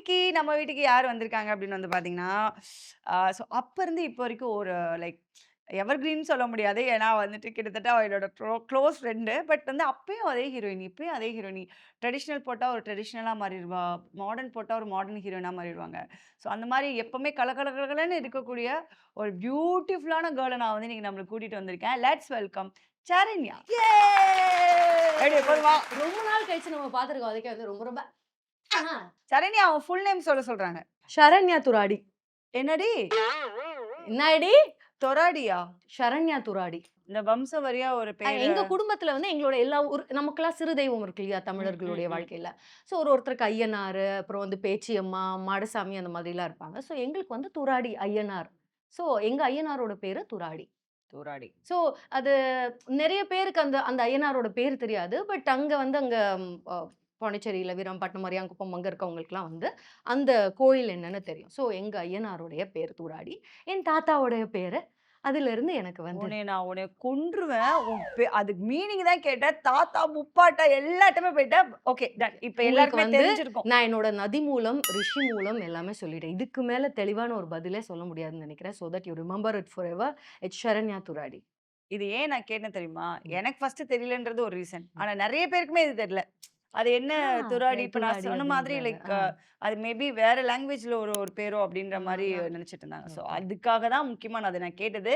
இன்னைக்கு நம்ம வீட்டுக்கு யார் வந்திருக்காங்க அப்படின்னு வந்து பார்த்தீங்கன்னா, ஸோ அப்ப இருந்து இப்போ வரைக்கும் ஒரு லைக் எவர்கிரீன் சொல்ல முடியாது. ஏன்னா வந்துட்டு கிட்டத்தட்ட அவ என்னோட க்ளோஸ் ஃப்ரெண்டு. பட் வந்து அப்பயும் அதே ஹீரோயின், இப்பயும் அதே ஹீரோயினி. ட்ரெடிஷனல் போட்டா ஒரு ட்ரெடிஷனலா மாறிருவா. மாடர்ன் போட்டா ஒரு மாடர்ன் ஹீரோயினா மாறிருவாங்க. ஸோ அந்த மாரி எப்பவுமே கலகலன்னு இருக்கக்கூடிய ஒரு பியூட்டிஃபுல்லான கேர்ல நான் வந்து இன்னைக்கு நம்மள கூட்டிட்டு வந்திருக்கேன். Let's welcome Saranya. யே! எப்படி எப்போதுமா ரொம்ப நாள் கழிச்சு நம்ம பார்த்துருக்கோம். அதுக்கே வந்து ரொம்ப ரொம்ப ஆ சரண்யா அவன் ஃபுல் நேம் சொல்ல சொல்றாங்க. ஷரண்யா துராடி. என்னடி? என்னாடி? தொராடியா? ஷரண்யா துராடி. இந்த வம்சவரியா ஒரு பேரு. எங்க குடும்பத்துல வந்து எங்களோட எல்லா நமக்கெல்லாம் சிறு தெய்வம் இருக்கு இல்லையா? ம், ம், தமிழர்களுடைய ம். வாழ்க்கையில. ஸோ ஒருத்தருக்கு ஐயனாரு, அப்புறம் வந்து பேச்சியம்மா, மாடசாமி அந்த மாதிரிலாம் இருப்பாங்க. ஸோ எங்களுக்கு வந்து துராடி ஐயனார். ஸோ எங்க ஐயனாரோட பேரு துராடி. தூராடி. ஸோ அது நெறைய பேருக்கு அந்த அந்த ஐயனாரோட பேரு தெரியாது. பட் அங்க வந்து அங்க பாண்டிச்சேரியில வீராம்பட்டினம், அரியாங்குப்பம் அங்க இருக்கவங்களுக்குலாம் வந்து அந்த கோயில் என்னன்னு தெரியும். ஸோ எங்க ஐயனாருடைய பேரு தூராடி. என் தாத்தாவுடைய பேரு அதிலிருந்து எனக்கு வந்தது. உன்னைய கொன்றுவேன். அதுக்கு மீனிங் தான் கேட்டேன். தாத்தா, முப்பாட்டா எல்லாட்டயுமே போயிட்டேன். Okay done. இப்ப உங்களுக்கு எல்லாருக்குமே வந்து தெரிஞ்சிருக்கும். நான் என்னோட நதி மூலம், ரிஷி மூலம் எல்லாமே சொல்லிட்டேன். இதுக்கு மேல தெளிவான ஒரு பதிலே சொல்ல முடியாதுன்னு நெனைக்கிறேன். So that you remember it forever. It's Sharanya Thuradi. இது ஏன் நான் கேட்டேன் தெரியுமா? ம். எனக்கு ஃபர்ஸ்ட்டு தெரியலன்றது ஒரு ரீசன். ம். ஆனா நெறைய பேருக்குமே இது தெரியல. அது என்ன ஆ துறாடி இப்ப நான் துராடி சொன்ன மாதிரி அப்படின்றாங்க. லைக் அது மேபி வேற லாங்குவேஜ்ல ஒரு ஒரு பேரோ அப்படின்ற மாரி அதான். நெனச்சுட்டு இருந்தாங்க. So okay. அதுக்காக தான் முக்கியமா நான் அத கேட்டது.